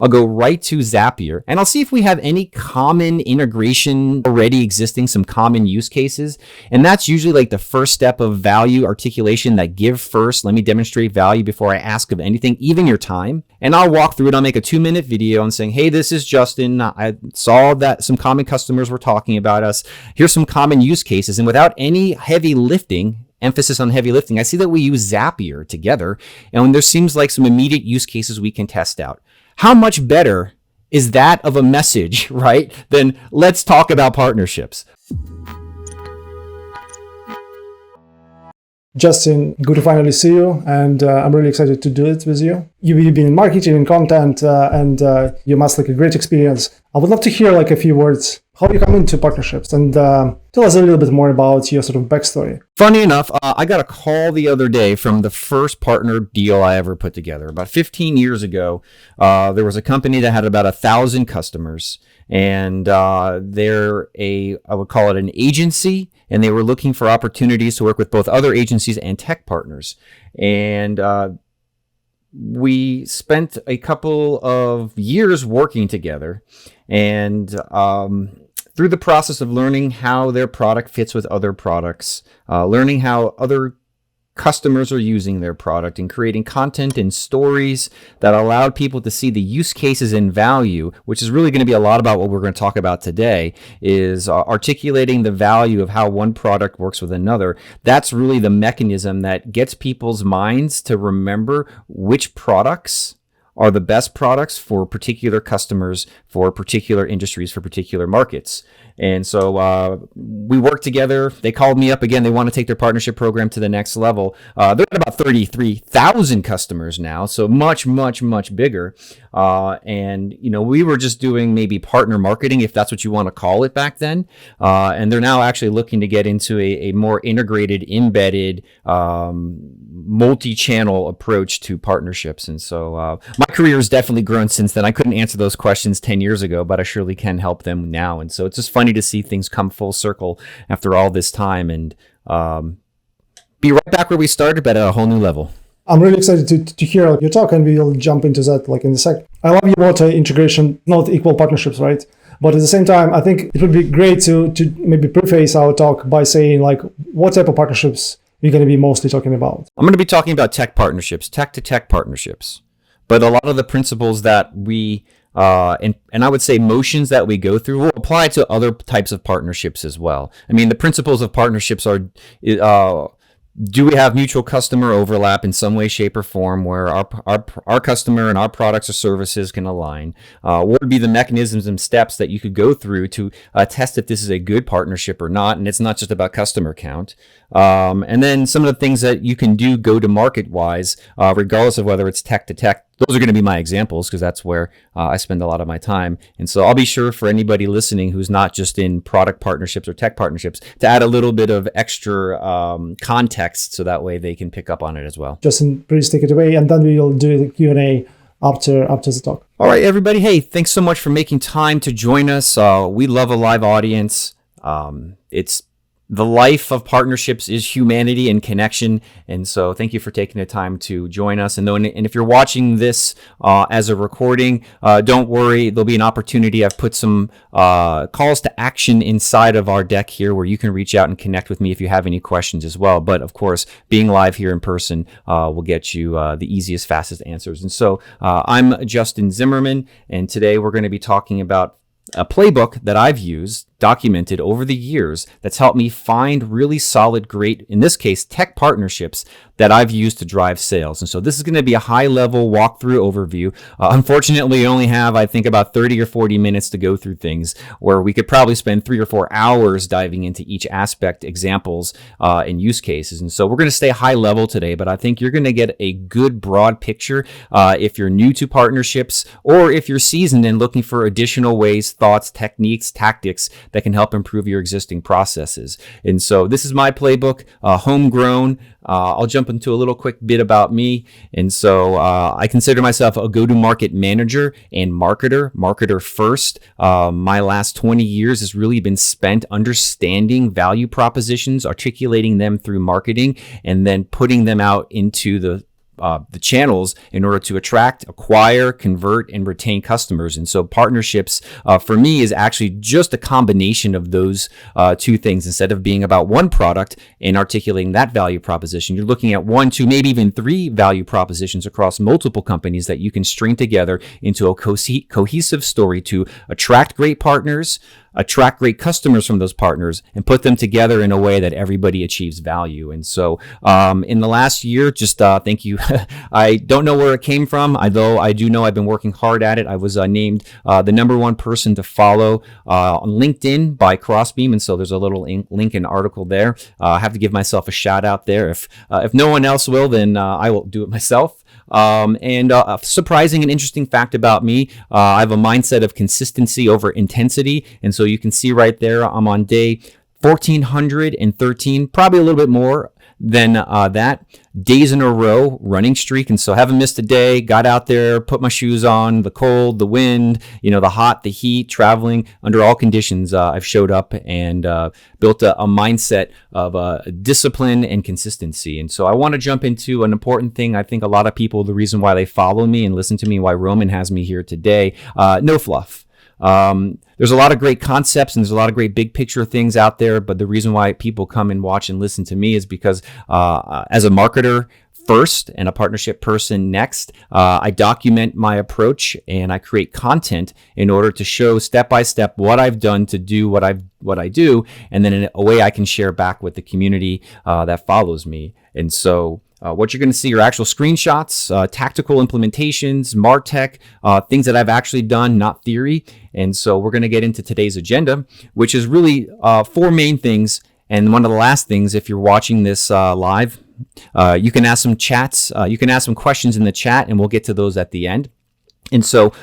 I'll go right to Zapier and I'll see if we have any common integration already existing, some common use cases. And that's usually like the first step of value articulation, that give first. Let me demonstrate value before I ask of anything, even your time. And I'll walk through it. I'll make a 2-minute video and saying, hey, this is Justin. I saw that some common customers were talking about us. Here's some common use cases. And without any heavy lifting, emphasis on heavy lifting, I see that we use Zapier together. And there seems like some immediate use cases we can test out. How much better is that of a message, right? Then let's talk about partnerships. Justin, good to finally see you, and I'm really excited to do it with you. You've been in marketing and content, and you must like a great experience. I would love to hear like a few words, how you come into partnerships, and tell us a little bit more about your sort of backstory. Funny enough, I got a call the other day from the first partner deal I ever put together. About 15 years ago, there was a company that had about 1,000 customers, and they're I would call it an agency, and they were looking for opportunities to work with both other agencies and tech partners. And we spent a couple of years working together, and through the process of learning how their product fits with other products, learning how other customers are using their product, and creating content and stories that allowed people to see the use cases and value, which is really going to be a lot about what we're going to talk about today, is articulating the value of how one product works with another. That's really the mechanism that gets people's minds to remember which products are the best products for particular customers, for particular industries, for particular markets. And so we worked together. They called me up again. They want to take their partnership program to the next level. They're at about 33,000 customers now, so much, much, much bigger. And we were just doing maybe partner marketing, if that's what you want to call it back then. And they're now actually looking to get into a more integrated, embedded, multi-channel approach to partnerships. And so my career has definitely grown since then. I couldn't answer those questions 10 years ago, but I surely can help them now. And so it's just funny to see things come full circle after all this time, and be right back where we started, but at a whole new level. I'm really excited to hear your talk, and we'll jump into that like in a sec. I love your motto, integration, not equal partnerships, right? But at the same time, I think it would be great to maybe preface our talk by saying like what type of partnerships we're going to be mostly talking about. I'm going to be talking about tech partnerships, tech-to-tech partnerships. But a lot of the principles that we and I would say motions that we go through will apply to other types of partnerships as well. I mean, the principles of partnerships are, do we have mutual customer overlap in some way, shape, or form where our customer and our products or services can align? What would be the mechanisms and steps that you could go through to test if this is a good partnership or not? And it's not just about customer count. And then some of the things that you can do go-to-market wise, regardless of whether it's tech to tech. Those are going to be my examples because that's where I spend a lot of my time. And so I'll be sure for anybody listening who's not just in product partnerships or tech partnerships to add a little bit of extra context so that way they can pick up on it as well. Justin, please take it away, and then we'll do the Q&A after the talk. All right, everybody. Hey, thanks so much for making time to join us. We love a live audience. It's the life of partnerships is humanity and connection. And so thank you for taking the time to join us. And if you're watching this as a recording, don't worry. There'll be an opportunity. I've put some calls to action inside of our deck here where you can reach out and connect with me if you have any questions as well. But of course, being live here in person will get you the easiest, fastest answers. And so I'm Justin Zimmerman, and today we're going to be talking about a playbook that I've used, documented over the years, that's helped me find really solid, great, in this case, tech partnerships that I've used to drive sales. And so this is going to be a high-level walkthrough overview. Unfortunately, we only have, I think, about 30 or 40 minutes to go through things where we could probably spend 3 or 4 hours diving into each aspect, examples, and use cases. And so we're going to stay high level today, but I think you're going to get a good broad picture if you're new to partnerships or if you're seasoned and looking for additional ways, thoughts, techniques, tactics that can help improve your existing processes. And so this is my playbook, homegrown. I'll jump into a little quick bit about me. And so I consider myself a go-to-market manager and marketer first. My last 20 years has really been spent understanding value propositions, articulating them through marketing, and then putting them out into the the channels in order to attract, acquire, convert, and retain customers. And so partnerships for me is actually just a combination of those two things. Instead of being about one product and articulating that value proposition, you're looking at 1, 2, maybe even 3 value propositions across multiple companies that you can string together into a cohesive story to attract great partners, attract great customers from those partners, and put them together in a way that everybody achieves value. And so in the last year, just thank you. I don't know where it came from, although I do know I've been working hard at it. I was named the #1 person to follow on LinkedIn by Crossbeam. And so there's a little link and article there. I have to give myself a shout out there. If no one else will, then I will do it myself. And a surprising and interesting fact about me, I have a mindset of consistency over intensity. And so you can see right there, I'm on day 1413, probably a little bit more than that, days in a row running streak. And so haven't missed a day, got out there, put my shoes on, the cold, the wind, the hot, the heat, traveling under all conditions. I've showed up and built a mindset of discipline and consistency. And so I want to jump into an important thing. I think a lot of people, the reason why they follow me and listen to me, why Roman has me here today, no fluff. There's a lot of great concepts and there's a lot of great big picture things out there, but the reason why people come and watch and listen to me is because as a marketer first and a partnership person next, I document my approach and I create content in order to show step by step what I've done to do what I do, and then in a way I can share back with the community that follows me. And so what you're going to see are actual screenshots, tactical implementations, MarTech, things that I've actually done, not theory. And so we're going to get into today's agenda, which is really 4 main things. And one of the last things, if you're watching this live, you can ask some chats. You can ask some questions in the chat, and we'll get to those at the end. And so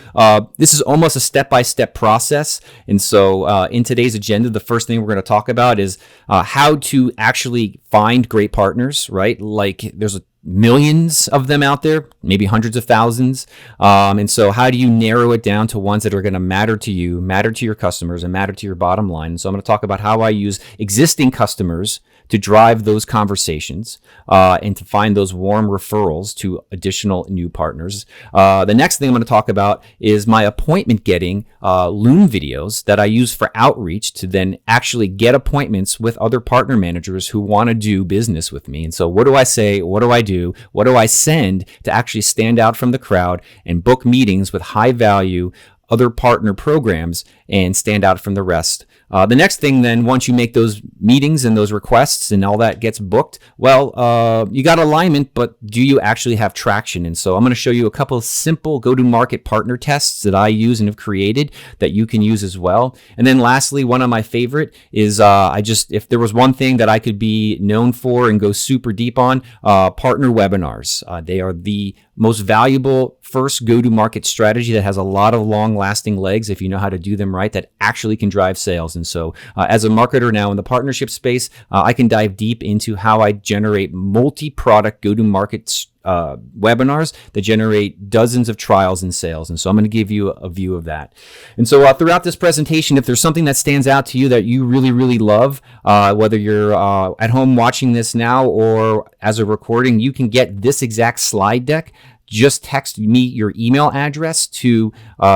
this is almost a step-by-step process. And so in today's agenda, the first thing we're going to talk about is how to actually find great partners, right? Like there's millions of them out there, maybe hundreds of thousands. And so how do you narrow it down to ones that are going to matter to you, matter to your customers, and matter to your bottom line? And so I'm going to talk about how I use existing customers to drive those conversations and to find those warm referrals to additional new partners. The next thing I'm going to talk about is my appointment getting Loom videos that I use for outreach to then actually get appointments with other partner managers who want to do business with me. And so what do I say? What do I do? What do I send to actually stand out from the crowd and book meetings with high value other partner programs and stand out from the rest? The next thing then, once you make those meetings and those requests and all that gets booked, well, you got alignment, but do you actually have traction? And so I'm going to show you a couple of simple go-to-market partner tests that I use and have created that you can use as well. And then lastly, one of my favorite is if there was one thing that I could be known for and go super deep on, partner webinars. They are the most valuable first go-to-market strategy that has a lot of long-lasting legs if you know how to do them right, that actually can drive sales. And so as a marketer now in the partnership space, I can dive deep into how I generate multi-product go-to-market webinars that generate dozens of trials and sales. And so I'm going to give you a view of that. And so throughout this presentation, if there's something that stands out to you that you really, really love, whether you're at home watching this now or as a recording, you can get this exact slide deck. Just text me your email address to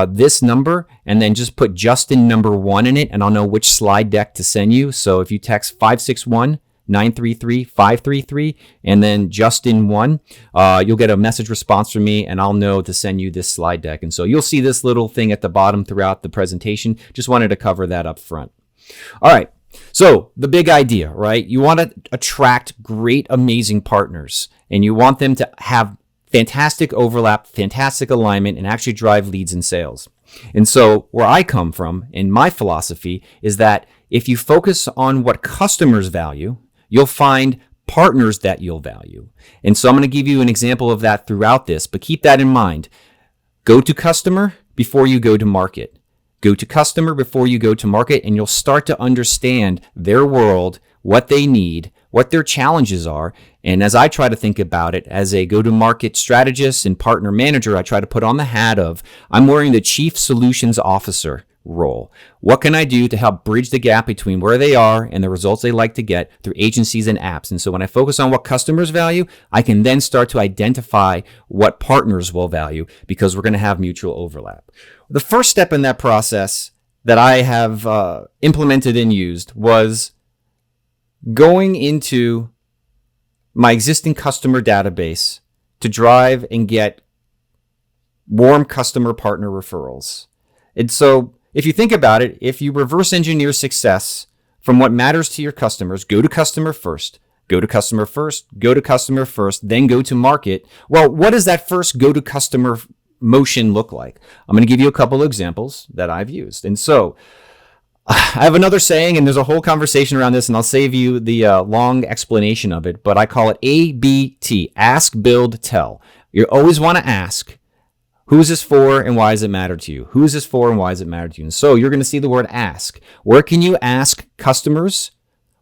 this number and then just put Justin #1 in it, and I'll know which slide deck to send you. So if you text 561-933-533 and then Justin1, you'll get a message response from me and I'll know to send you this slide deck. And so you'll see this little thing at the bottom throughout the presentation. Just wanted to cover that up front. All right. So the big idea, right? You want to attract great, amazing partners, and you want them to have fantastic overlap, fantastic alignment, and actually drive leads and sales. And so where I come from in my philosophy is that if you focus on what customers value, you'll find partners that you'll value. And so I'm going to give you an example of that throughout this, but keep that in mind. Go to customer before you go to market. Go to customer before you go to market, and you'll start to understand their world, what they need, what their challenges are. And as I try to think about it as a go-to-market strategist and partner manager, I try to put on the hat of, I'm wearing the chief solutions officer, role. What can I do to help bridge the gap between where they are and the results they like to get through agencies and apps? And so when I focus on what customers value, I can then start to identify what partners will value, because we're going to have mutual overlap. The first step in that process that I have implemented and used was going into my existing customer database to drive and get warm customer partner referrals. And so if you think about it, if you reverse engineer success from what matters to your customers, go to customer first, go to customer first, go to customer first, then go to market. Well, what does that first go to customer motion look like? I'm going to give you a couple of examples that I've used. And so I have another saying, and there's a whole conversation around this, and I'll save you the long explanation of it, but I call it ABT, ask, build, tell. You always want to ask, who is this for and why does it matter to you? Who is this for and why does it matter to you? And so you're going to see the word ask. Where can you ask customers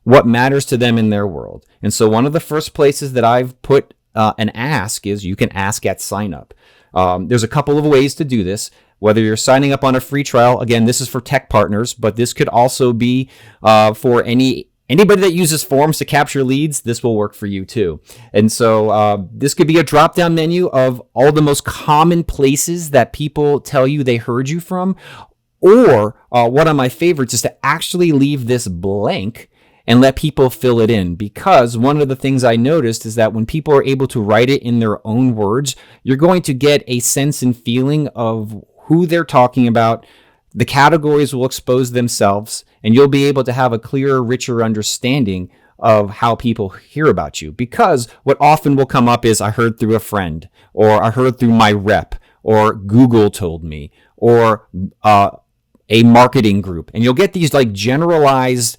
what matters to them in their world? And so one of the first places that I've put an ask is you can ask at sign up. There's a couple of ways to do this. Whether you're signing up on a free trial, again, this is for tech partners, but this could also be for anybody that uses forms to capture leads. This will work for you too. And so this could be a drop-down menu of all the most common places that people tell you they heard you from. Or one of my favorites is to actually leave this blank and let people fill it in, because one of the things I noticed is that when people are able to write it in their own words, you're going to get a sense and feeling of who they're talking about. The categories will expose themselves, and you'll be able to have a clearer, richer understanding of how people hear about you. Because what often will come up is, I heard through a friend, or I heard through my rep, or Google told me, or a marketing group. And you'll get these like generalized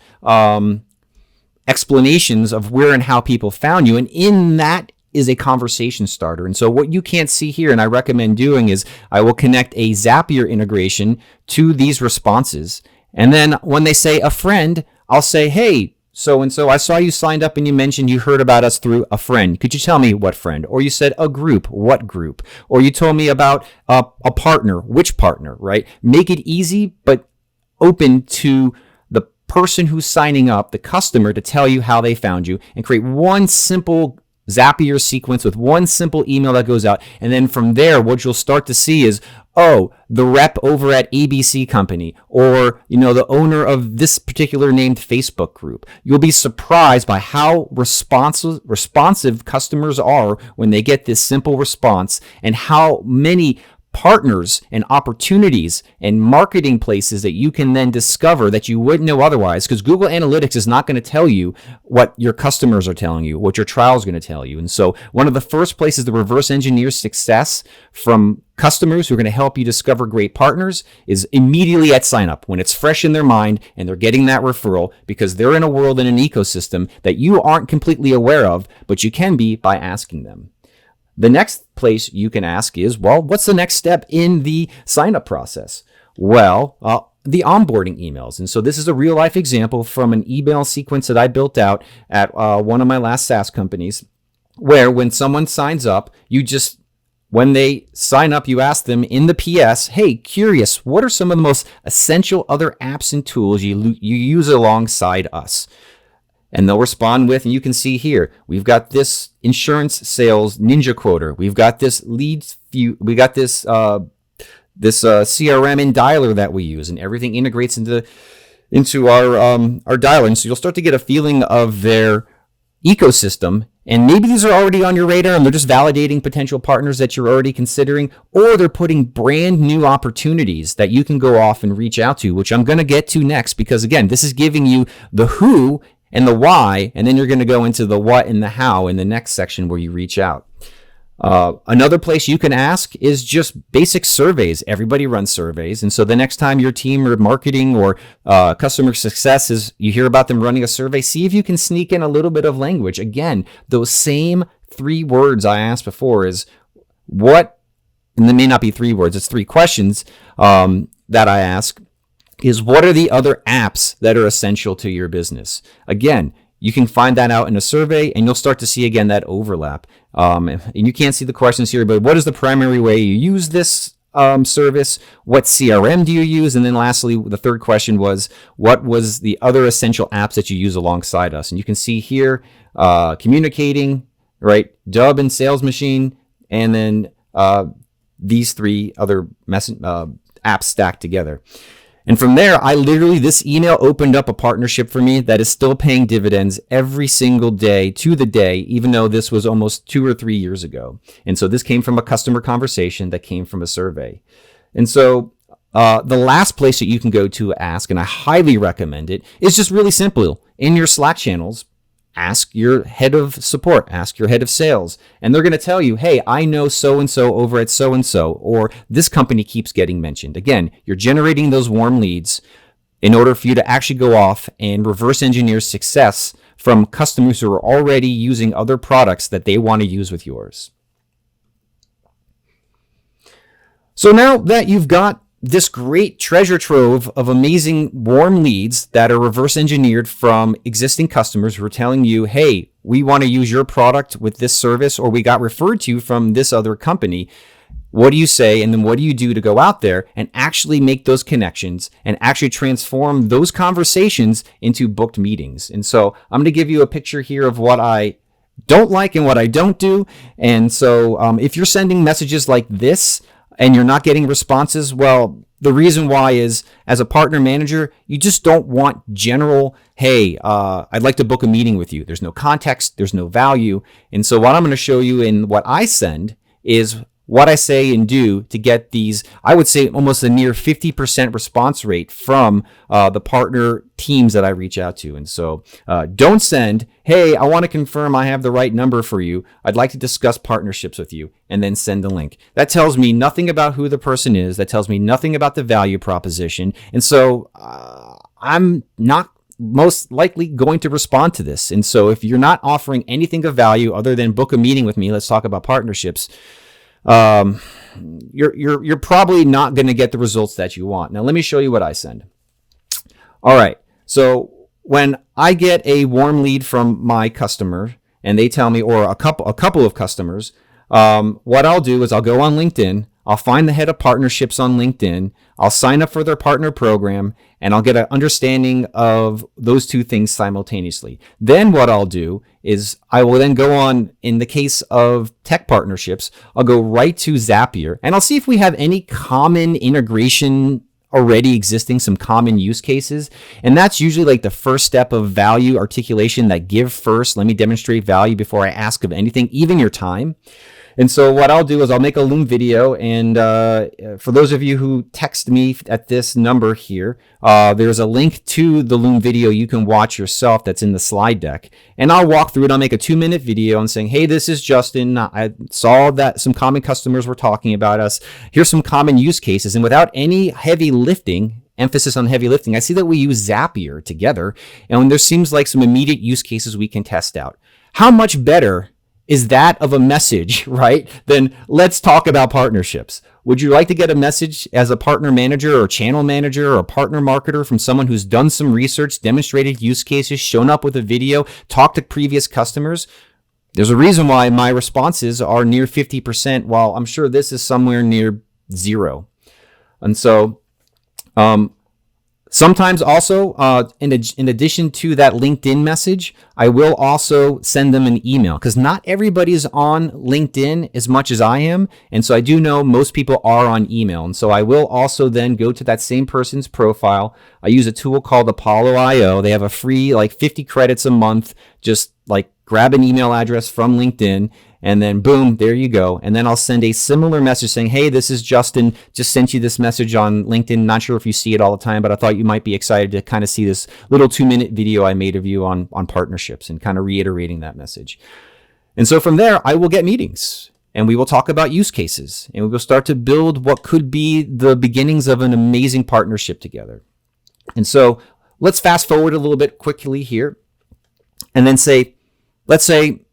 explanations of where and how people found you. And in that is a conversation starter. And so what you can't see here, and I recommend doing, is I will connect a Zapier integration to these responses. And then when they say a friend, I'll say, hey, so-and-so, I saw you signed up and you mentioned you heard about us through a friend. Could you tell me what friend? Or you said a group, what group? Or you told me about a partner, which partner, right? Make it easy, but open to the person who's signing up, the customer, to tell you how they found you, and create one simple Zapier sequence with one simple email that goes out. And then from there, what you'll start to see is, oh, the rep over at ABC company, or, the owner of this particular named Facebook group. You'll be surprised by how responsive customers are when they get this simple response, and how many partners and opportunities and marketing places that you can then discover that you wouldn't know otherwise, because Google Analytics is not going to tell you what your customers are telling you, what your trial is going to tell you. And so one of the first places to reverse engineer success from customers who are going to help you discover great partners is immediately at sign up, when it's fresh in their mind and they're getting that referral, because they're in a world and an ecosystem that you aren't completely aware of, but you can be by asking them. The next place you can ask is, well, what's the next step in the sign-up process? Well, the onboarding emails. And so this is a real-life example from an email sequence that I built out at one of my last SaaS companies, where when someone signs up, when they sign up, you ask them in the PS, hey, curious, what are some of the most essential other apps and tools you use alongside us? And they'll respond with, and you can see here, we've got this insurance sales ninja quoter. We've got this leads view. We got this CRM and dialer that we use, and everything integrates into our dialer. And so you'll start to get a feeling of their ecosystem. And maybe these are already on your radar and they're just validating potential partners that you're already considering, or they're putting brand new opportunities that you can go off and reach out to, which I'm going to get to next, because again, this is giving you the who and the why, and then you're going to go into the what and the how in the next section where you reach out. Another place you can ask is just basic surveys. Everybody runs surveys. And so the next time your team or marketing or customer success you hear about them running a survey, see if you can sneak in a little bit of language. Again, those same 3 words I asked before is what, and they may not be 3 words, it's 3 questions that I ask, is what are the other apps that are essential to your business? Again, you can find that out in a survey, and you'll start to see again that overlap. And you can't see the questions here, but what is the primary way you use this service? What CRM do you use? And then lastly, the third question was, what was the other essential apps that you use alongside us? And you can see here, communicating, right? Dub and Sales Machine, and then these three other apps stacked together. And from there, this email opened up a partnership for me that is still paying dividends every single day to the day, even though this was almost 2 or 3 years ago. And so this came from a customer conversation that came from a survey. And so the last place that you can go to ask, and I highly recommend it, is just really simple. In your Slack channels, ask your head of support, ask your head of sales, and they're going to tell you, hey, I know so-and-so over at so-and-so, or this company keeps getting mentioned. Again, you're generating those warm leads in order for you to actually go off and reverse engineer success from customers who are already using other products that they want to use with yours. So now that you've got this great treasure trove of amazing warm leads that are reverse engineered from existing customers who are telling you, hey, we want to use your product with this service, or we got referred to you from this other company. What do you say? And then what do you do to go out there and actually make those connections and actually transform those conversations into booked meetings? And so I'm going to give you a picture here of what I don't like and what I don't do. And so if you're sending messages like this, and you're not getting responses, well, the reason why is, as a partner manager, you just don't want general, hey, I'd like to book a meeting with you. There's no context, there's no value. And so what I'm going to show you in what I send is what I say and do to get these, I would say almost a near 50% response rate from the partner teams that I reach out to. And so don't send, hey, I want to confirm I have the right number for you. I'd like to discuss partnerships with you, and then send a link. That tells me nothing about who the person is. That tells me nothing about the value proposition. And so I'm not most likely going to respond to this. And so if you're not offering anything of value other than book a meeting with me, let's talk about partnerships, you're probably not going to get the results that you want. Now, let me show you what I send. All right. So when I get a warm lead from my customer and they tell me, or a couple of customers, what I'll do is I'll go on LinkedIn. I'll find the head of partnerships on LinkedIn. I'll sign up for their partner program, and I'll get an understanding of those two things simultaneously. Then what I'll do is I will then go on, in the case of tech partnerships, I'll go right to Zapier, and I'll see if we have any common integration already existing, some common use cases. And that's usually like the first step of value articulation, that give first. Let me demonstrate value before I ask of anything, even your time. And so what I'll do is I'll make a Loom video, and for those of you who text me at this number here, there's a link to the Loom video you can watch yourself that's in the slide deck. And I'll walk through it. I'll make a 2-minute video and saying, hey, this is Justin. I saw that some common customers were talking about us. Here's some common use cases. And without any heavy lifting, emphasis on heavy lifting, I see that we use Zapier together, and there seems like some immediate use cases we can test out. How much better is that of a message, right? Then let's talk about partnerships. Would you like to get a message as a partner manager or channel manager or partner marketer from someone who's done some research, demonstrated use cases, shown up with a video, talked to previous customers? There's a reason why my responses are near 50%, while I'm sure this is somewhere near 0. And so, sometimes also, in addition to that LinkedIn message, I will also send them an email, because not everybody is on LinkedIn as much as I am. And so I do know most people are on email. And so I will also then go to that same person's profile. I use a tool called Apollo.io. They have a free, like 50 credits a month. Just like grab an email address from LinkedIn, and then boom, there you go. And then I'll send a similar message saying, hey, this is Justin. Just sent you this message on LinkedIn. Not sure if you see it all the time, but I thought you might be excited to kind of see this little 2-minute video I made of you on partnerships, and kind of reiterating that message. And so from there, I will get meetings, and we will talk about use cases, and we will start to build what could be the beginnings of an amazing partnership together. And so let's fast forward a little bit quickly here, and then let's say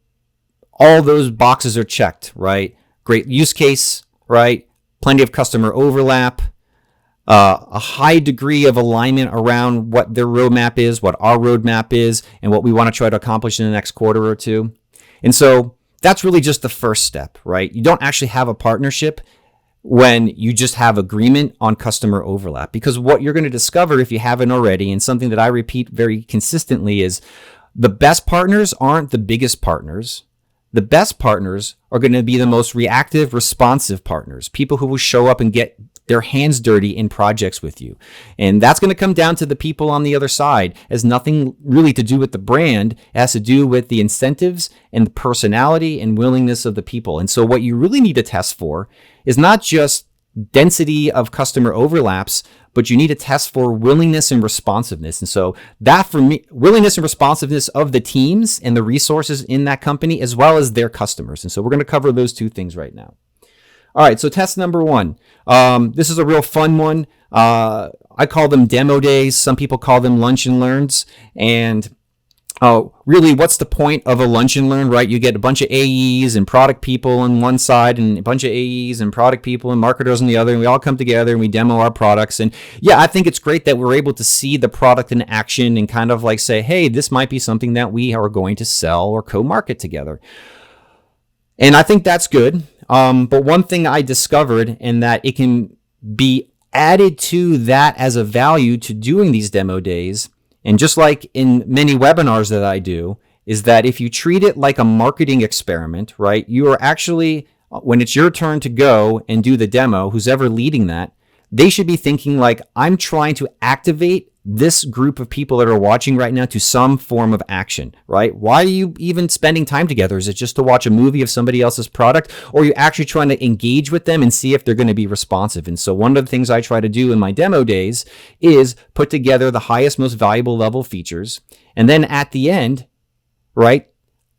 all those boxes are checked, right? Great use case, right? Plenty of customer overlap, a high degree of alignment around what their roadmap is, what our roadmap is, and what we want to try to accomplish in the next quarter or two. And so that's really just the first step, right? You don't actually have a partnership when you just have agreement on customer overlap. Because what you're going to discover, if you haven't already, and something that I repeat very consistently, is the best partners aren't the biggest partners. The best partners are going to be the most reactive, responsive partners, people who will show up and get their hands dirty in projects with you. And that's going to come down to the people on the other side. It has nothing really to do with the brand. It has to do with the incentives and the personality and willingness of the people. And so what you really need to test for is not just density of customer overlaps, but you need to test for willingness and responsiveness. And so that, for me, willingness and responsiveness of the teams and the resources in that company, as well as their customers. And so we're going to cover those two things right now. All right, so test number one. This is a real fun one. I call them demo days. Some people call them lunch and learns. And really, what's the point of a lunch and learn, right? You get a bunch of AEs and product people on one side and a bunch of AEs and product people and marketers on the other, and we all come together and we demo our products. And yeah, I think it's great that we're able to see the product in action and kind of like say, hey, this might be something that we are going to sell or co-market together. And I think that's good. But one thing I discovered, and that it can be added to that as a value to doing these demo days, and just like in many webinars that I do, is that if you treat it like a marketing experiment, right, you are actually, when it's your turn to go and do the demo, who's ever leading that, they should be thinking like, I'm trying to activate this group of people that are watching right now to some form of action, right? Why are you even spending time together? Is it just to watch a movie of somebody else's product? Or are you actually trying to engage with them and see if they're going to be responsive? And so one of the things I try to do in my demo days is put together the highest, most valuable level features. And then at the end, right,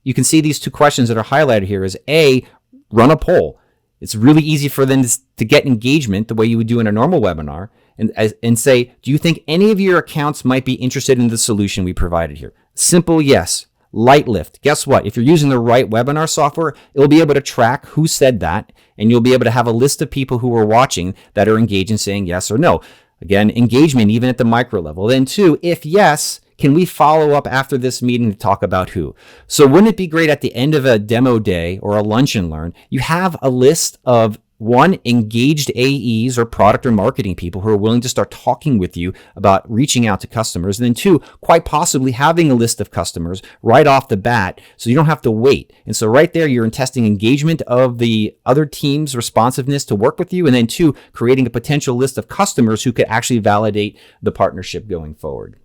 you can see these two questions that are highlighted here is A, run a poll. It's really easy for them to get engagement the way you would do in a normal webinar, and say, do you think any of your accounts might be interested in the solution we provided here? Simple yes. Light lift. Guess what? If you're using the right webinar software, it'll be able to track who said that, and you'll be able to have a list of people who are watching that are engaged in saying yes or no. Again, engagement even at the micro level. Then two, if yes, can we follow up after this meeting to talk about who? So wouldn't it be great at the end of a demo day or a lunch and learn, you have a list of one, engaged AEs or product or marketing people who are willing to start talking with you about reaching out to customers. And then two, quite possibly having a list of customers right off the bat so you don't have to wait. And so right there, you're in testing engagement of the other team's responsiveness to work with you. And then two, creating a potential list of customers who could actually validate the partnership going forward.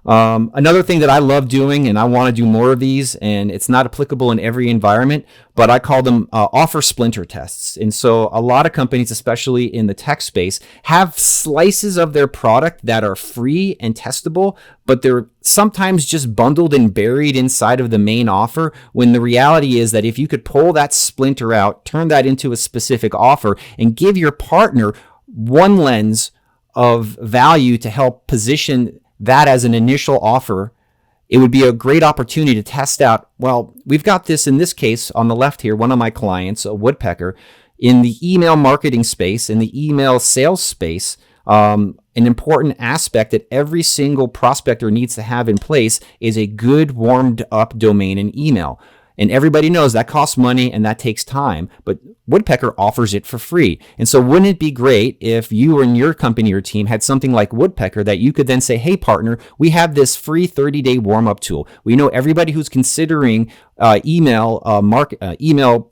Another thing that I love doing, and I want to do more of these, and it's not applicable in every environment, but I call them offer splinter tests. And so a lot of companies, especially in the tech space, have slices of their product that are free and testable, but they're sometimes just bundled and buried inside of the main offer, when the reality is that if you could pull that splinter out, turn that into a specific offer, and give your partner one lens of value to help position that as an initial offer, it would be a great opportunity to test out, well, we've got this in this case on the left here, one of my clients, a woodpecker, in the email marketing space, in the email sales space, an important aspect that every single prospector needs to have in place is a good warmed up domain and email. And everybody knows that costs money and that takes time, but Woodpecker offers it for free. And so wouldn't it be great if you and your company or team had something like Woodpecker that you could then say, hey, partner, we have this free 30-day warm-up tool. We know everybody who's considering email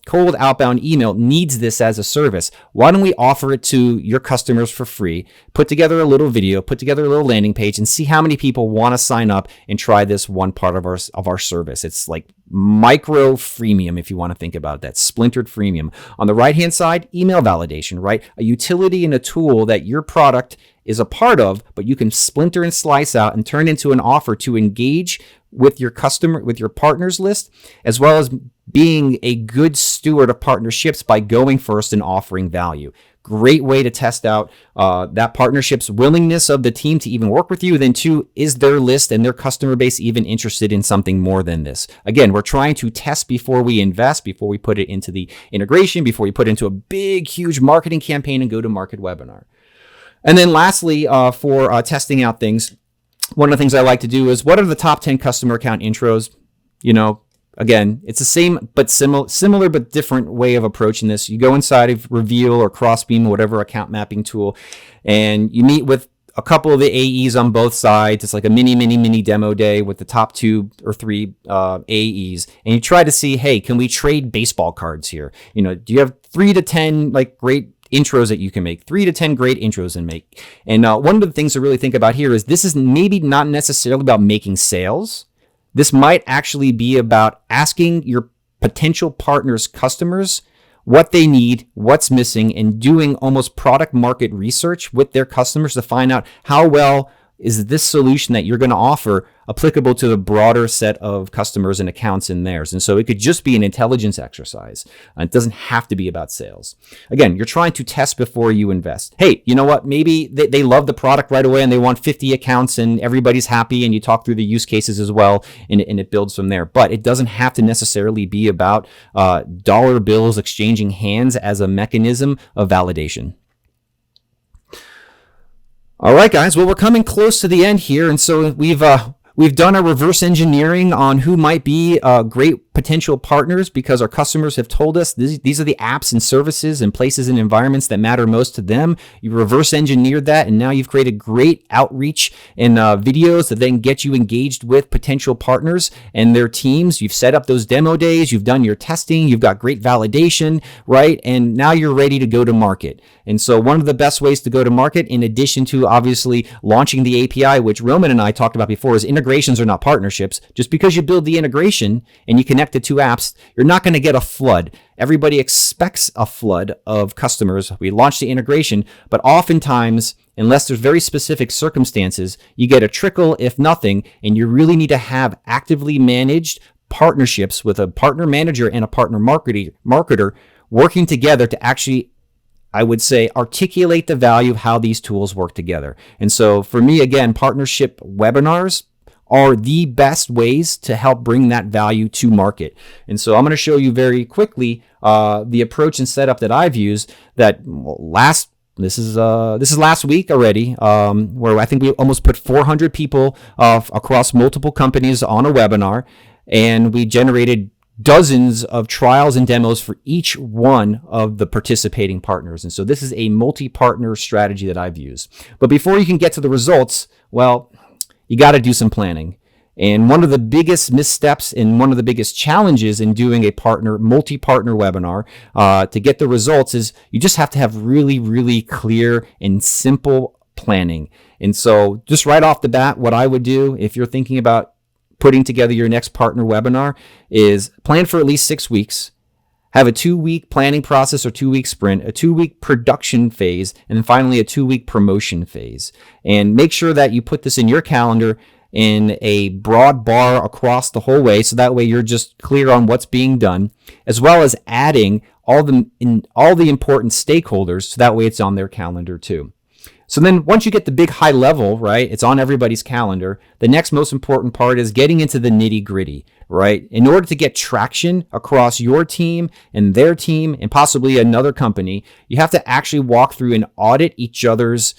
cold outbound email needs this as a service. Why don't we offer it to your customers for free? Put together a little video, put together a little landing page, and see how many people want to sign up and try this one part of our service. It's like micro freemium, if you want to think about that, splintered freemium. On the right-hand side, email validation, right? A utility and a tool that your product is a part of, but you can splinter and slice out and turn into an offer to engage with your customer, with your partners list, as well as being a good steward of partnerships by going first and offering value. Great way to test out that partnership's willingness of the team to even work with you. Then two, is their list and their customer base even interested in something more than this? Again, we're trying to test before we invest, before we put it into the integration, before we put it into a big, huge marketing campaign and go to market webinar. And then lastly, for testing out things, one of the things I like to do is, what are the top 10 customer account intros? You know, Again, it's the same but similar but different way of approaching this. You go inside of Reveal or Crossbeam, whatever account mapping tool, and you meet with a couple of the AEs on both sides. It's like a mini demo day with the top 2 or 3 AEs, and you try to see, hey, can we trade baseball cards here? Do you have 3 to 10 like great intros that you can make, 3 to 10 great intros and make? And one of the things to really think about here is this is maybe not necessarily about making sales. This might actually be about asking your potential partners' customers what they need, what's missing, and doing almost product market research with their customers to find out how well is this solution that you're going to offer applicable to the broader set of customers and accounts in theirs. And so it could just be an intelligence exercise. It doesn't have to be about sales. Again, you're trying to test before you invest. Hey, you know what? Maybe they love the product right away and they want 50 accounts and everybody's happy, and you talk through the use cases as well, and it builds from there. But it doesn't have to necessarily be about dollar bills exchanging hands as a mechanism of validation. All right, guys. Well, we're coming close to the end here, and so we've done our reverse engineering on who might be great potential partners, because our customers have told us these are the apps and services and places and environments that matter most to them. You reverse engineered that, and now you've created great outreach and videos that then get you engaged with potential partners and their teams. You've set up those demo days. You've done your testing. You've got great validation, right? And now you're ready to go to market. And so one of the best ways to go to market, in addition to obviously launching the API, which Roman and I talked about before, is integrations are not partnerships. Just because you build the integration and you connect the 2 apps, you're not going to get a flood. Everybody expects a flood of customers. We launch the integration, but oftentimes, unless there's very specific circumstances, you get a trickle, if nothing, and you really need to have actively managed partnerships with a partner manager and a partner marketer working together to actually, I would say, articulate the value of how these tools work together. And so for me, again, partnership webinars are the best ways to help bring that value to market. And so I'm going to show you very quickly the approach and setup that I've used. This is last week already, where I think we almost put 400 people across multiple companies on a webinar, and we generated dozens of trials and demos for each one of the participating partners. And so this is a multi-partner strategy that I've used. But before you can get to the results, well, you got to do some planning. And one of the biggest missteps and one of the biggest challenges in doing a multi-partner webinar to get the results is you just have to have really, really clear and simple planning. And so just right off the bat, what I would do if you're thinking about putting together your next partner webinar is plan for at least 6 weeks, have a 2-week planning process or 2-week sprint, a 2-week production phase, and then finally a 2-week promotion phase. And make sure that you put this in your calendar in a broad bar across the whole way, so that way you're just clear on what's being done, as well as adding all the important stakeholders, so that way it's on their calendar too. So then once you get the big high level, right, it's on everybody's calendar, the next most important part is getting into the nitty gritty, right? In order to get traction across your team and their team and possibly another company, you have to actually walk through and audit each other's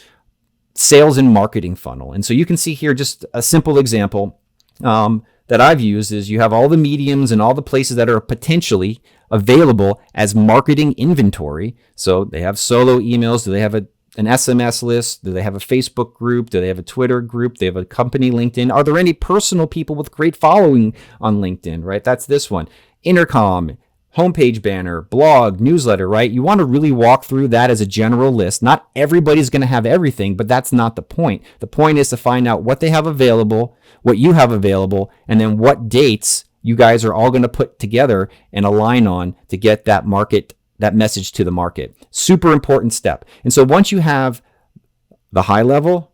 sales and marketing funnel. And so you can see here just a simple example that I've used is you have all the mediums and all the places that are potentially available as marketing inventory. So they have solo emails. Do they have an SMS list? Do they have a Facebook group? Do they have a Twitter group? Do they have a company LinkedIn? Are there any personal people with great following on LinkedIn, right? That's this one. Intercom, homepage banner, blog, newsletter, right? You want to really walk through that as a general list. Not everybody's going to have everything, but that's not the point. The point is to find out what they have available, what you have available, and then what dates you guys are all going to put together and align on to get that message to the market. Super important step. And so once you have the high level,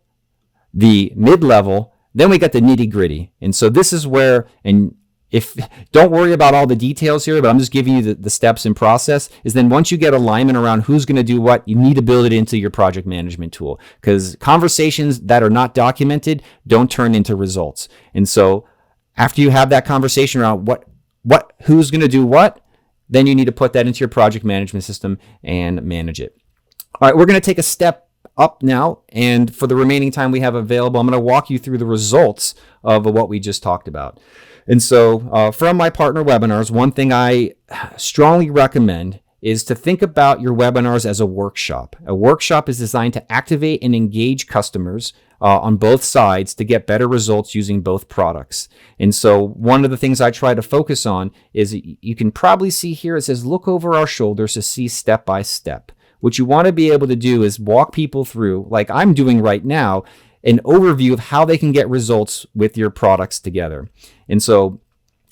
the mid level, then we got the nitty gritty. And so this is where, and don't worry about all the details here, but I'm just giving you the steps and process, is then once you get alignment around who's going to do what, you need to build it into your project management tool, because conversations that are not documented don't turn into results. And so after you have that conversation around who's going to do what, then you need to put that into your project management system and manage it. All right, we're going to take a step up now. And for the remaining time we have available, I'm going to walk you through the results of what we just talked about. And so from my partner webinars, one thing I strongly recommend is to think about your webinars as a workshop. A workshop is designed to activate and engage customers on both sides to get better results using both products. And so one of the things I try to focus on is, you can probably see here, it says look over our shoulders to see step by step. What you want to be able to do is walk people through, like I'm doing right now, an overview of how they can get results with your products together. And so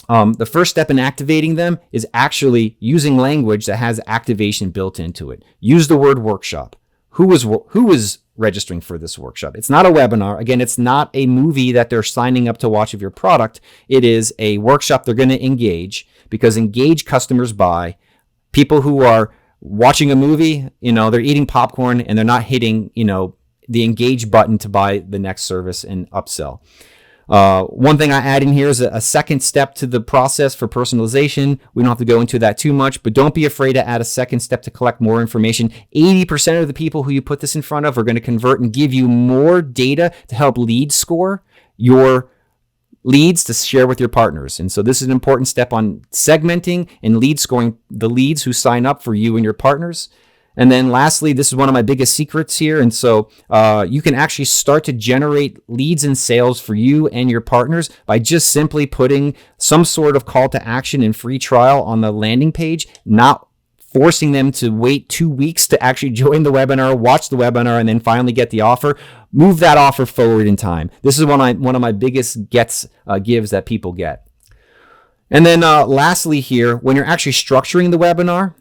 the first step in activating them is actually using language that has activation built into it. Use the word workshop. Who is registering for this workshop? It's not a webinar. Again, it's not a movie that they're signing up to watch of your product. It is a workshop they're going to engage, because engage customers buy. People who are watching a movie, they're eating popcorn and they're not hitting, the engage button to buy the next service and upsell. One thing I add in here is a second step to the process for personalization. We don't have to go into that too much, but don't be afraid to add a second step to collect more information. 80% of the people who you put this in front of are going to convert and give you more data to help lead score your leads to share with your partners. And so this is an important step on segmenting and lead scoring the leads who sign up for you and your partners. And then lastly, this is one of my biggest secrets here. And so you can actually start to generate leads and sales for you and your partners by just simply putting some sort of call to action and free trial on the landing page, not forcing them to wait 2 weeks to actually join the webinar, watch the webinar, and then finally get the offer. Move that offer forward in time. This is one of my biggest gives that people get. And then lastly here, when you're actually structuring the webinar,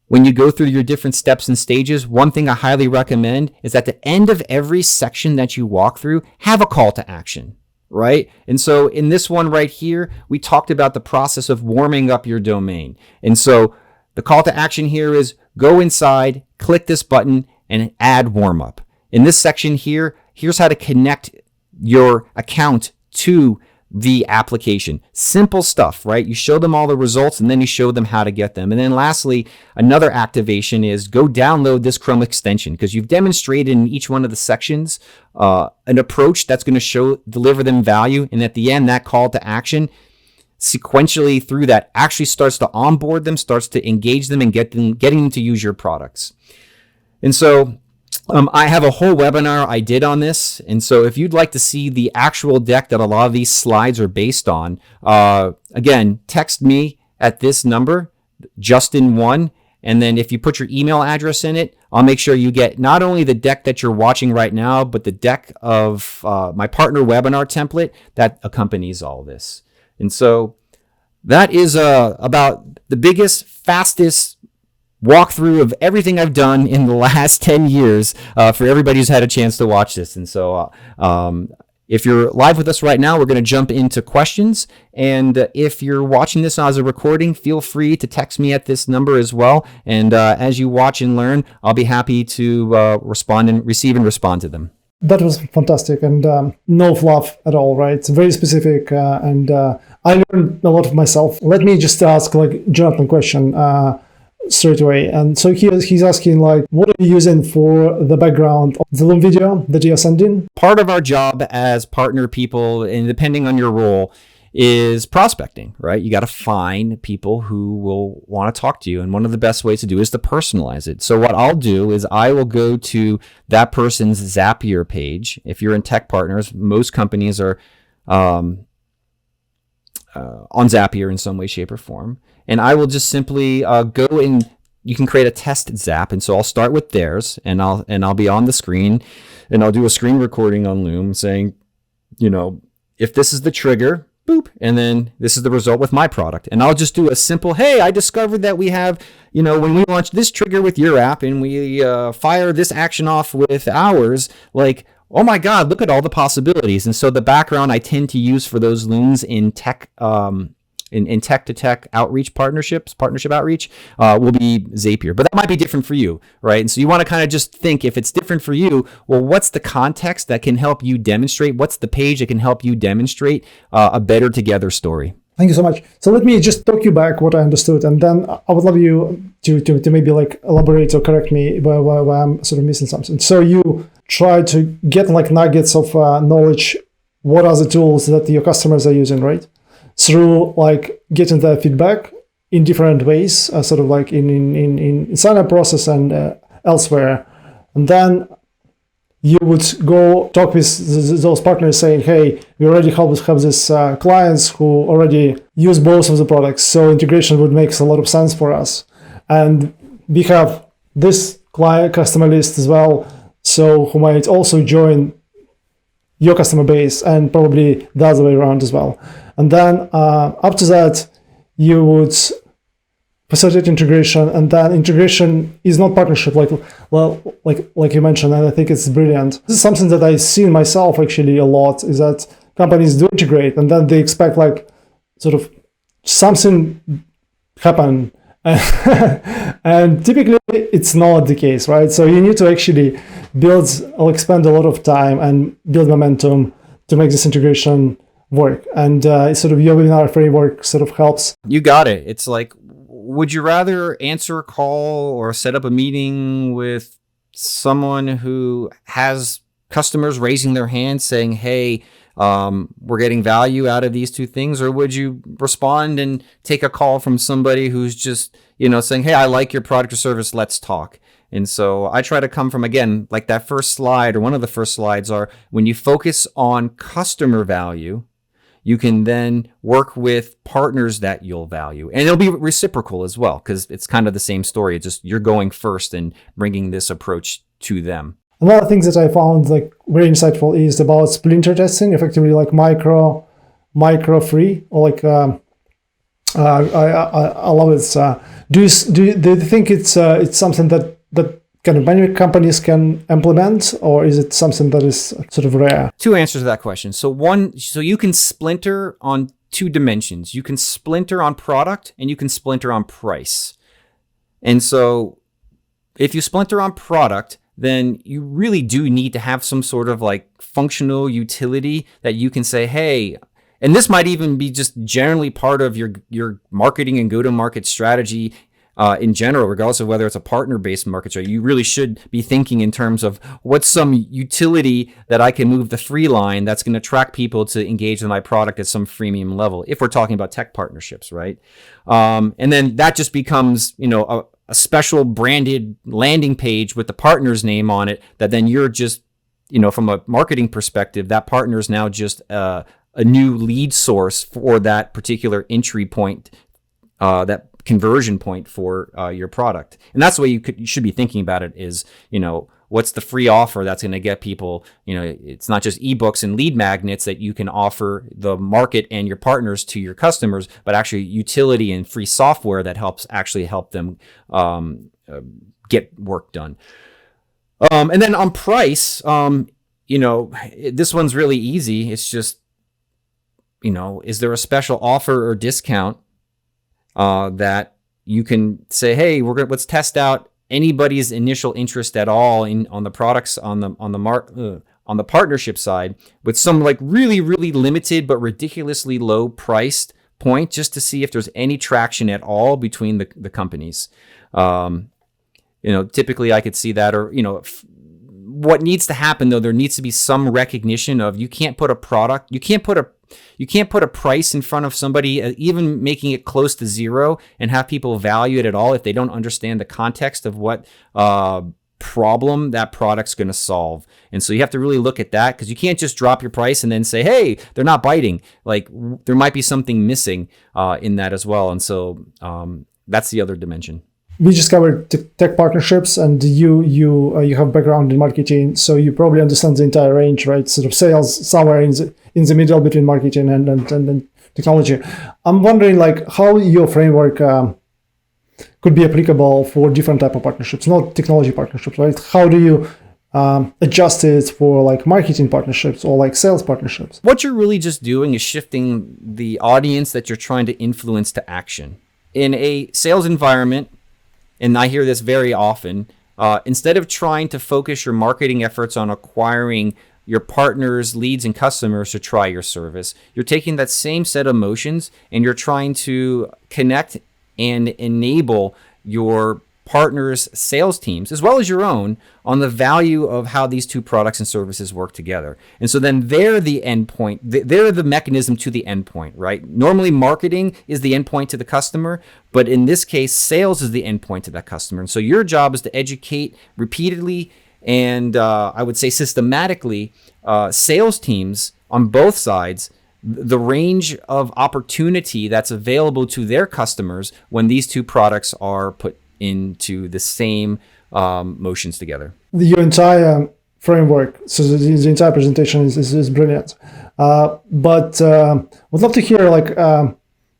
when you go through your different steps and stages, one thing I highly recommend is at the end of every section that you walk through, have a call to action, right? And so in this one right here, we talked about the process of warming up your domain. And so the call to action here is go inside, click this button, and add warm up. In this section here, here's how to connect your account to the application. Simple stuff, right? You show them all the results and then you show them how to get them. And then lastly, another activation is go download this Chrome extension, because you've demonstrated in each one of the sections an approach that's going to deliver them value. And at the end, that call to action sequentially through that actually starts to onboard them, starts to engage them and getting them to use your products. And so I have a whole webinar I did on this. And so if you'd like to see the actual deck that a lot of these slides are based on, again, text me at this number, Justin1. And then if you put your email address in it, I'll make sure you get not only the deck that you're watching right now, but the deck of my partner webinar template that accompanies all this. And so that is about the biggest, fastest walkthrough of everything I've done in the last 10 years for everybody who's had a chance to watch this. And so if you're live with us right now, we're going to jump into questions. And if you're watching this as a recording, feel free to text me at this number as well. And as you watch and learn, I'll be happy to receive and respond to them. That was fantastic, and no fluff at all, right? It's very specific, and I learned a lot of myself. Let me just ask Jonathan a question straight away. And so he's asking what are you using for the background of the Loom video that you're sending? Part of our job as partner people, and depending on your role, is prospecting, right? You got to find people who will want to talk to you. And one of the best ways to do is to personalize it. So what I'll do is I will go to that person's Zapier page. If you're in tech partners, most companies are on Zapier in some way, shape, or form. And I will just simply go and you can create a test Zap. And so I'll start with theirs, and I'll be on the screen, and I'll do a screen recording on Loom saying, if this is the trigger, boop, and then this is the result with my product. And I'll just do a simple, hey, I discovered that we have, when we launch this trigger with your app and we fire this action off with ours, oh my God, look at all the possibilities. And so the background I tend to use for those Looms in tech, in tech-to-tech partnership outreach will be Zapier. But that might be different for you, right? And so you want to kind of just think, if it's different for you, well, what's the context that can help you demonstrate? What's the page that can help you demonstrate a better together story? Thank you so much. So let me just talk you back what I understood, and then I would love you to maybe like elaborate or correct me where I'm sort of missing something. So you try to get like nuggets of knowledge. What are the tools that your customers are using, right? Through like getting their feedback in different ways, sort of like in sign-up process and elsewhere, and then you would go talk with those partners saying, hey, we already have these clients who already use both of the products, so integration would make a lot of sense for us. And we have this client customer list as well, so who might also join your customer base, and probably the other way around as well. And then up to that, you would facilitate integration, and then integration is not partnership, like you mentioned, and I think it's brilliant. This is something that I see in myself actually a lot, is that companies do integrate, and then they expect like sort of something happen, and typically it's not the case, right? So you need to actually build or expend a lot of time and build momentum to make this integration work, and sort of your webinar framework sort of helps. You got it. It's like, would you rather answer a call or set up a meeting with someone who has customers raising their hands saying, hey, we're getting value out of these two things? Or would you respond and take a call from somebody who's just, saying, hey, I like your product or service, let's talk? And so I try to come from, again, like that first slide, or one of the first slides are, when you focus on customer value, you can then work with partners that you'll value. And it'll be reciprocal as well, because it's kind of the same story. It's just you're going first and bringing this approach to them. Another thing that I found like very insightful is about splinter testing, effectively like micro free, or like I love it. Do you think it's something that kind of many companies can implement, or is it something that is sort of rare? Two answers to that question. So you can splinter on two dimensions. You can splinter on product and you can splinter on price. And so if you splinter on product, then you really do need to have some sort of like functional utility that you can say, hey, and this might even be just generally part of your marketing and go-to-market strategy in general, regardless of whether it's a partner-based market strategy. You really should be thinking in terms of what's some utility that I can move the free line that's going to attract people to engage with my product at some freemium level, if we're talking about tech partnerships, right? And then that just becomes, a special branded landing page with the partner's name on it, that then you're just, from a marketing perspective, that partner is now just a new lead source for that particular entry point, that conversion point for your product. And that's the way you should be thinking about it is, what's the free offer that's going to get people, it's not just ebooks and lead magnets that you can offer the market and your partners to your customers, but actually utility and free software that help them get work done. And then on price, this one's really easy. It's just, is there a special offer or discount that you can say, hey, let's test out anybody's initial interest at all on the products on the partnership side with some like really, really limited but ridiculously low priced point, just to see if there's any traction at all between the companies. Typically I could see that, or what needs to happen though, there needs to be some recognition of you can't put a price in front of somebody, even making it close to zero, and have people value it at all if they don't understand the context of what problem that product's going to solve. And so you have to really look at that, because you can't just drop your price and then say, hey, they're not biting. Like there might be something missing in that as well. And so that's the other dimension. We just covered tech partnerships, and you have background in marketing, so you probably understand the entire range, right? Sort of sales somewhere in the middle between marketing and technology. I'm wondering like how your framework could be applicable for different type of partnerships, not technology partnerships, right? How do you adjust it for like marketing partnerships or like sales partnerships? What you're really just doing is shifting the audience that you're trying to influence to action. In a sales environment, and I hear this very often, instead of trying to focus your marketing efforts on acquiring your partners, leads, and customers to try your service. You're taking that same set of motions and you're trying to connect and enable your partners' sales teams, as well as your own, on the value of how these two products and services work together. And so then they're the endpoint, they're the mechanism to the endpoint, right? Normally marketing is the endpoint to the customer, but in this case, sales is the endpoint to that customer. And so your job is to educate repeatedly and I would say systematically sales teams on both sides the range of opportunity that's available to their customers when these two products are put into the same motions together. Your entire framework, so the entire presentation is brilliant. But would love to hear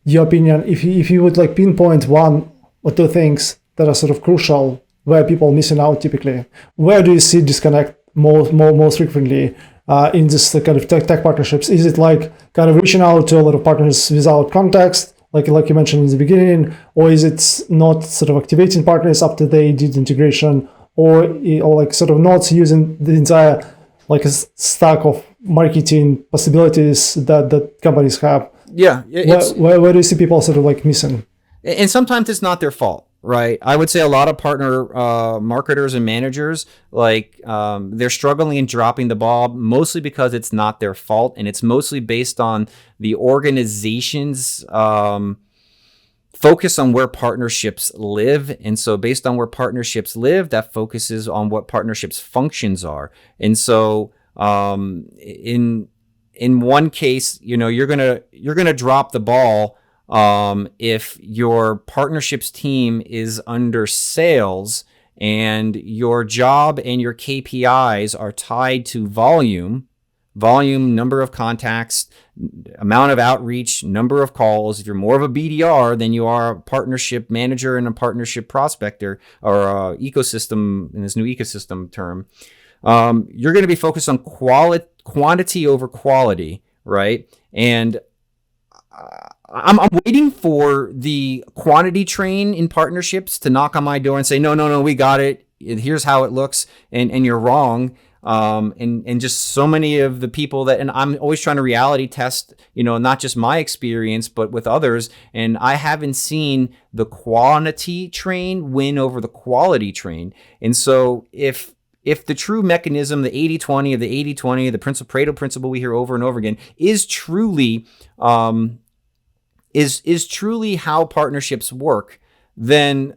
your opinion. If you would pinpoint one or two things that are sort of crucial where people are missing out typically, where do you see disconnect most frequently in this kind of tech partnerships? Is it kind of reaching out to a lot of partners without context, like you mentioned in the beginning, or is it not sort of activating partners after they did integration, or sort of not using the entire a stack of marketing possibilities that companies have? Yeah. Where do you see people sort of missing? And sometimes it's not their fault, right? I would say a lot of partner marketers and managers, they're struggling and dropping the ball, mostly because it's not their fault. And it's mostly based on the organization's focus on where partnerships live. And so based on where partnerships live, that focuses on what partnerships functions are. And so in one case, you're gonna drop the ball if your partnerships team is under sales and your job and your KPIs are tied to volume, number of contacts, amount of outreach, number of calls. If you're more of a BDR than you are a partnership manager and a partnership prospector or ecosystem in this new ecosystem term, you're going to be focused on quantity over quality, right? And I'm waiting for the quantity train in partnerships to knock on my door and say, no, we got it. Here's how it looks. And you're wrong. And just so many of the people and I'm always trying to reality test, not just my experience, but with others. And I haven't seen the quantity train win over the quality train. And so if the true mechanism, the 80-20 of the 80-20, the Pareto principle we hear over and over again, is truly is truly how partnerships work, then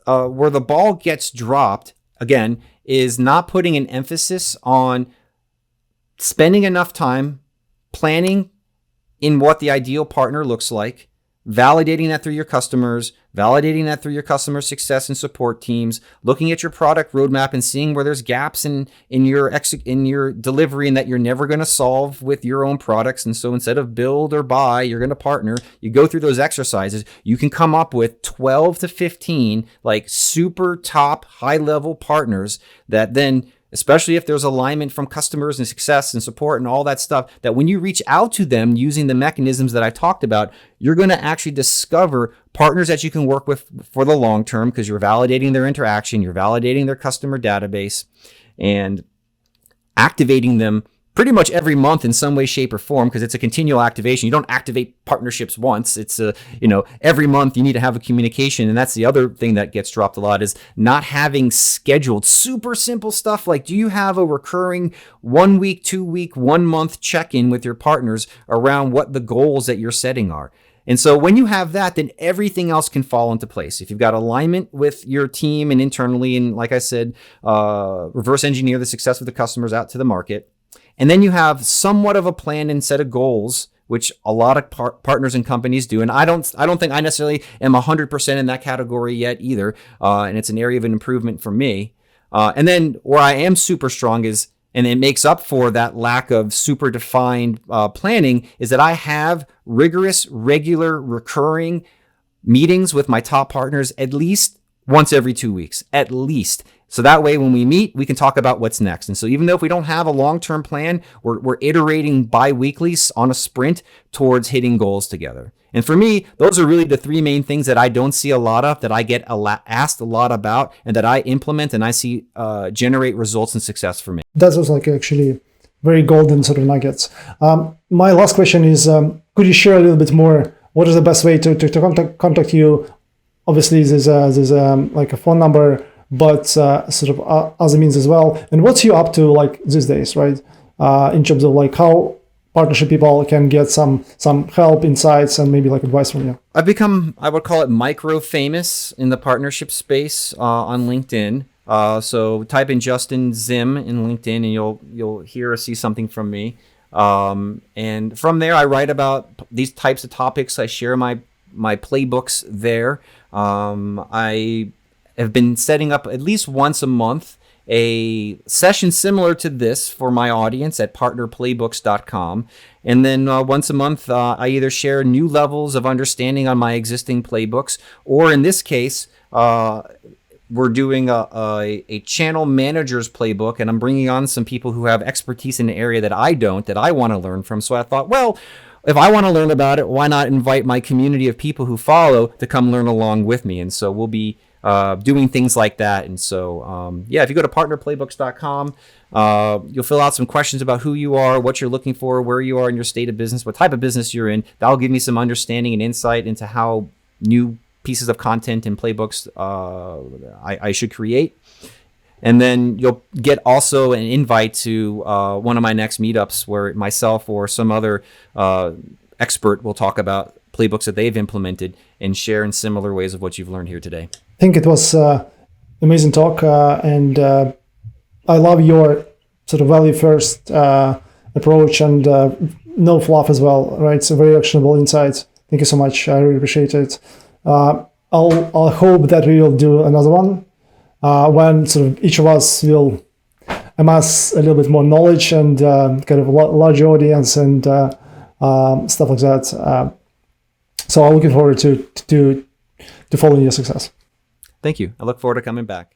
where the ball gets dropped, again, is not putting an emphasis on spending enough time planning in what the ideal partner looks like, validating that through your customers, validating that through your customer success and support teams, looking at your product roadmap and seeing where there's gaps in your delivery and that you're never going to solve with your own products. And so instead of build or buy, you're going to partner. You go through those exercises. You can come up with 12 to 15 super top high level partners that then, especially if there's alignment from customers and success and support and all that stuff, that when you reach out to them using the mechanisms that I talked about, you're going to actually discover partners that you can work with for the long term because you're validating their interaction, you're validating their customer database, and activating them pretty much every month in some way, shape, or form, because it's a continual activation. You don't activate partnerships once. It's every month you need to have a communication. And that's the other thing that gets dropped a lot, is not having scheduled super simple stuff like, do you have a recurring 1 week, 2 week, 1 month check-in with your partners around what the goals that you're setting are? And so when you have that, then everything else can fall into place. If you've got alignment with your team and internally, and like I said, reverse engineer the success of the customers out to the market. And then you have somewhat of a plan and set of goals, which a lot of partners and companies do. And I don't think I necessarily am 100% in that category yet either. And it's an area of an improvement for me. And then where I am super strong is, and it makes up for that lack of super defined planning, is that I have rigorous, regular, recurring meetings with my top partners at least once every 2 weeks, at least. So that way, when we meet, we can talk about what's next. And so even though if we don't have a long-term plan, we're iterating bi-weekly on a sprint towards hitting goals together. And for me, those are really the three main things that I don't see a lot of, that I get asked a lot about, and that I implement and I see generate results and success for me. That was actually very golden sort of nuggets. My last question is, could you share a little bit more? What is the best way to contact you? Obviously, there's like a phone number, but sort of other means as well. And what's you up to like these days, right? In terms of like how partnership people can get some help, insights, and maybe like advice from you. I've become, I would call it micro famous in the partnership space on LinkedIn. So type in Justin Zim in LinkedIn and you'll hear or see something from me. And from there, I write about these types of topics. I share my playbooks there. I have been setting up at least once a month a session similar to this for my audience at partnerplaybooks.com. And then once a month, I either share new levels of understanding on my existing playbooks, or in this case, we're doing a channel manager's playbook, and I'm bringing on some people who have expertise in an area that I don't, that I want to learn from. So I thought, well, if I want to learn about it, why not invite my community of people who follow to come learn along with me? And so we'll be doing things like that. And so, if you go to partnerplaybooks.com, you'll fill out some questions about who you are, what you're looking for, where you are in your state of business, what type of business you're in. That'll give me some understanding and insight into how new pieces of content and playbooks I should create. And then you'll get also an invite to one of my next meetups where myself or some other expert will talk about playbooks that they've implemented and share in similar ways of what you've learned here today. I think it was amazing talk, and I love your sort of value first approach and no fluff as well, right? So very actionable insights. Thank you so much. I really appreciate it. I'll hope that we will do another one when sort of each of us will amass a little bit more knowledge and kind of a larger audience and stuff like that. So I'm looking forward to following your success. Thank you. I look forward to coming back.